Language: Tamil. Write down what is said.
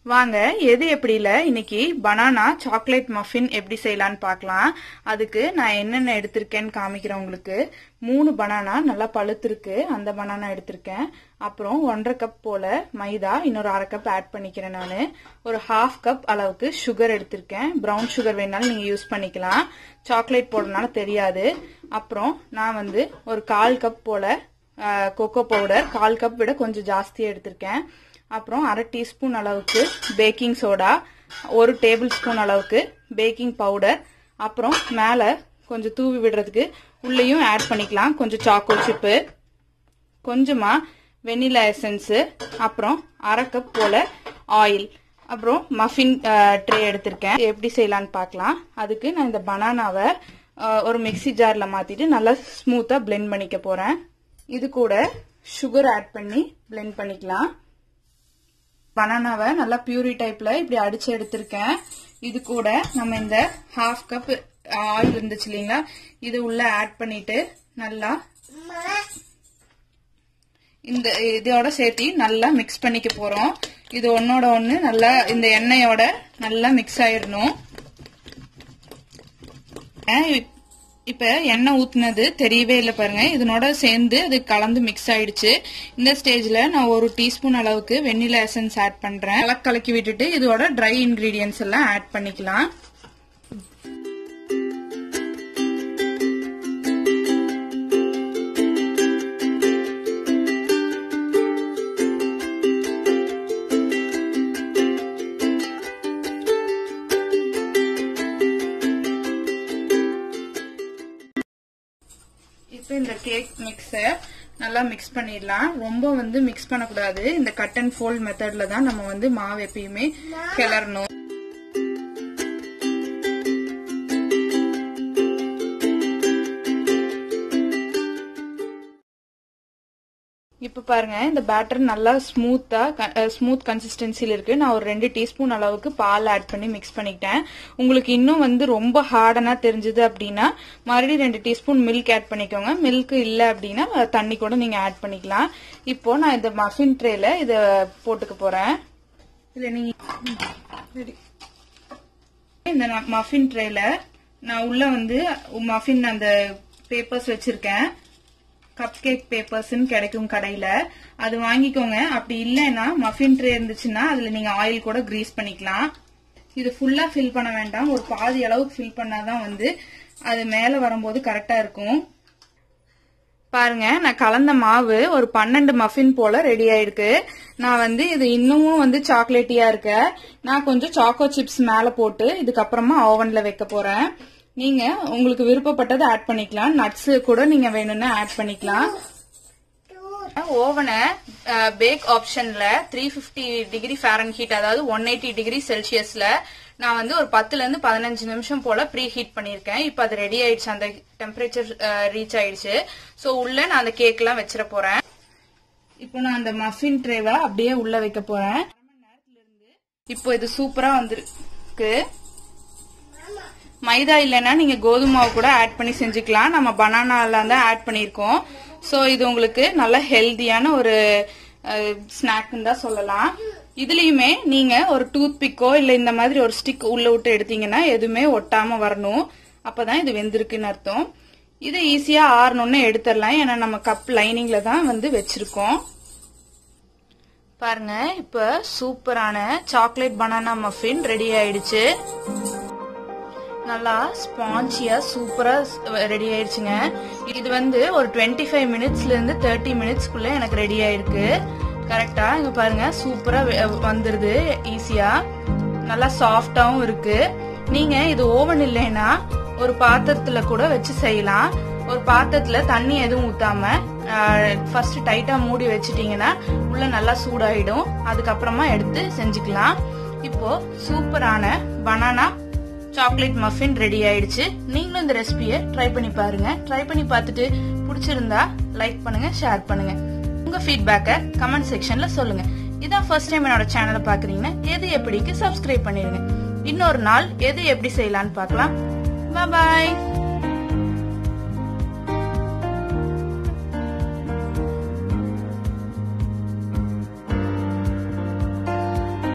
வாங்க எது எப்படி இல்ல இன்னைக்கு பனானா சாக்லேட் மஃபின் எப்படி செய்யலாம்னு பார்க்கலாம். அதுக்கு நான் என்னென்ன எடுத்திருக்கேன்னு காமிக்கிறேன் உங்களுக்கு. 3 பனானா நல்லா பழுத்திருக்கு, அந்த பனானா எடுத்திருக்கேன். அப்புறம் 1.5 கப் போல மைதா, இன்னொரு 1/2 கப் ஆட் பண்ணிக்கிறேன். நான் ஒரு 1/2 கப் அளவுக்கு சுகர் எடுத்திருக்கேன். ப்ரௌன் சுகர் வேணாலும் நீங்க யூஸ் பண்ணிக்கலாம், சாக்லேட் போடுறதுனால தெரியாது. அப்புறம் நான் ஒரு 1/4 கப் போல கோகோ பவுடர், 1/4 கப் விட கொஞ்சம் ஜாஸ்தியா எடுத்திருக்கேன். அப்புறம் 1/2 டீஸ்பூன் அளவுக்கு பேக்கிங் சோடா, 1 டேபிள் ஸ்பூன் அளவுக்கு பேக்கிங் பவுடர், அப்புறம் மேல கொஞ்சம் தூவி விடுறதுக்கு உள்ளேயும் ஆட் பண்ணிக்கலாம் கொஞ்சம் சாக்கோ சிப்பு, கொஞ்சமா வெனிலா எசன்ஸ், அப்புறம் 1/2 கப் போல ஆயில், அப்புறம் மஃபின் ட்ரே எடுத்திருக்கேன். எப்படி செய்யலான்னு பார்க்கலாம். அதுக்கு நான் இந்த பனானாவை ஒரு மிக்ஸி ஜார்ல மாத்திட்டு நல்லா ஸ்மூத்தா பிளெண்ட் பண்ணிக்க போறேன். இது கூட சுகர் ஆட் பண்ணி பிளெண்ட் பண்ணிக்கலாம். பனானாவை நல்லா பியூரி டைப்ல இப்படி அடிச்சு எடுத்திருக்கேன். இது கூட நம்ம இந்த 1/2 கப் ஆயில் இருந்துச்சு இல்லைங்களா, இது உள்ள ஆட் பண்ணிட்டு நல்லா இந்த இதோட சேர்த்து நல்லா மிக்ஸ் பண்ணிக்க போறோம். இது ஒன்னோட ஒண்ணு நல்லா இந்த எண்ணெயோட நல்லா மிக்ஸ் ஆயிடணும். இப்ப எண்ணெய் ஊத்துனது தெரியவே இல்லை பாருங்க, இதனோட சேர்ந்து அது கலந்து மிக்ஸ் ஆயிடுச்சு. இந்த ஸ்டேஜ்ல நான் 1 டீஸ்பூன் அளவுக்கு வெண்ணிலா எசன்ஸ் ஆட் பண்றேன். கலக்கி விட்டுட்டு இதோட ட்ரை இன்கிரீடியன்ஸ் எல்லாம் ஆட் பண்ணிக்கலாம். இப்போ இந்த கேக் மிக்ஸை நல்லா மிக்ஸ் பண்ணிடலாம். ரொம்ப மிக்ஸ் பண்ணக்கூடாது. இந்த கட் அண்ட் ஃபோல்ட் மெத்தட்ல தான் நம்ம மாவு எப்பயுமே கிளறணும். இப்ப பாருங்க, இந்த பேட்டர் நல்லா ஸ்மூத் கன்சிஸ்டன்சில இருக்கு. நான் ஒரு 2 டீஸ்பூன் அளவுக்கு பால் ஆட் பண்ணி மிக்ஸ் பண்ணிக்கிட்டேன். உங்களுக்கு இன்னும் ரொம்ப ஹார்டனா தெரிஞ்சது அப்படின்னா மறுபடியும் 2 டீஸ்பூன் மில்க் ஆட் பண்ணிக்கோங்க. மில்க் இல்ல அப்படின்னா தண்ணி கூட நீங்க ஆட் பண்ணிக்கலாம். இப்போ நான் இந்த மஃபின் ட்ரேல இத போட்டுக்க போறேன். இல்ல நீங்க இந்த மஃபின் ட்ரேல நான் உள்ள மஃபின் அந்த பேப்பர்ஸ் வச்சிருக்கேன். கப் கேக் பேப்பர்ஸ்ன்னு கிடைக்கும் கடையில, அது வாங்கிக்கோங்க. அப்படி இல்லைன்னா மஃபின் ட்ரே இருந்துச்சுன்னா அதுல நீங்க ஆயில் கூட கிரீஸ் பண்ணிக்கலாம். இது ஃபுல்லா ஃபில் பண்ண வேண்டாம், ஒரு பாதி அளவுக்கு ஃபில் பண்ணாதான் அது மேல வரும்போது கரெக்டா இருக்கும். பாருங்க, நான் கலந்த மாவு ஒரு 12 மஃபின் போல ரெடி ஆயிருக்கு. நான் இது இன்னமும் சாக்லேட்டியா இருக்க. நான் கொஞ்சம் சாக்கோ சிப்ஸ் மேல போட்டு இதுக்கப்புறமா ஓவன்ல வைக்க போறேன். நீங்க உங்களுக்கு விருப்பப்பட்டதை ஆட் பண்ணிக்கலாம். நட்ஸ் கூட நீங்க வேணும்னா ஆட் பண்ணிக்கலாம். ஓவனை பேக் ஆப்ஷன்ல 350 டிகிரி ஃபாரன்ஹீட், அதாவது 180 டிகிரி செல்சியஸ்ல நான் ஒரு 10ல இருந்து 15 நிமிஷம் போல ப்ரீ ஹீட் பண்ணிருக்கேன். இப்ப அது ரெடி ஆயிடுச்சு, அந்த டெம்பரேச்சர் ரீச் ஆயிடுச்சு. சோ உள்ள நான் அந்த கேக் எல்லாம் வச்சிட போறேன். இப்போ நான் அந்த மஃபின் ட்ரேவை அப்படியே உள்ள வைக்க போறேன். இப்போ இது சூப்பரா வந்திருக்கு. மைதா இல்லைன்னா நீங்க கோதுமை மாவு கூட ஆட் பண்ணி செஞ்சுக்கலாம். நம்ம பனானால தான் ஆட் பண்ணிருக்கோம். சோ இது உங்களுக்கு நல்ல ஹெல்தியான ஒரு ஸ்நாக்னு தான் சொல்லலாம். இதுலயுமே நீங்க ஒரு டூத் பிக்கோ இல்ல இந்த மாதிரி ஒரு ஸ்டிக் உள்ள விட்டு எடுத்தீங்கன்னா எதுவுமே ஒட்டாம வரணும். அப்பதான் இது வெந்திருக்குன்னு அர்த்தம். இது ஈஸியா ஆறணும்னு எடுத்துடலாம், ஏன்னா நம்ம கப் லைனிங்ல தான் வச்சிருக்கோம். பாருங்க, இப்ப சூப்பரான சாக்லேட் பனானா மஃபின் ரெடி ஆயிடுச்சு. நல்லா ஸ்பாஞ்சியா சூப்பரா ரெடி ஆயிடுச்சுங்க. இது ஒரு 25 மினிட்ஸ்ல இருந்து 30 மினிட்ஸ்க்குள்ள எனக்கு ரெடி ஆயிருக்கு. கரெக்டா இங்க பாருங்க, சூப்பரா வந்துருது ஈஸியா. நல்லா சாஃப்டாவும் இருக்கு. நீங்க இது ஓவன் இல்லைன்னா ஒரு பாத்திரத்துல கூட வச்சு செய்யலாம். ஒரு பாத்திரத்துல தண்ணி எதுவும் ஊத்தாம ஃபர்ஸ்ட் டைட்டா மூடி வச்சிட்டீங்கன்னா உள்ள நல்லா சூடாயிடும். அதுக்கப்புறமா எடுத்து செஞ்சுக்கலாம். இப்போ சூப்பரான பனானா சாக்லேட் மஃபின் ரெடி ஆயிடுச்சு. நீங்களும் இந்த ரெசிபியை ட்ரை பண்ணி பாருங்க. ட்ரை பண்ணி பார்த்துட்டு பிடிச்சிருந்தா லைக் பண்ணுங்க, ஷேர் பண்ணுங்க. உங்க ஃபீட்பேக்கை கமெண்ட் செக்ஷன்ல சொல்லுங்க. இதான் ஃபர்ஸ்ட் டைம் என்னோட சேனலை பாக்குறீங்கன்னா எது எப்படிக்கு சப்ஸ்கிரைப் பண்ணிருங்க. இன்னொரு நாள் எது எப்படி செய்யலான்னு பார்க்கலாம். பாய்.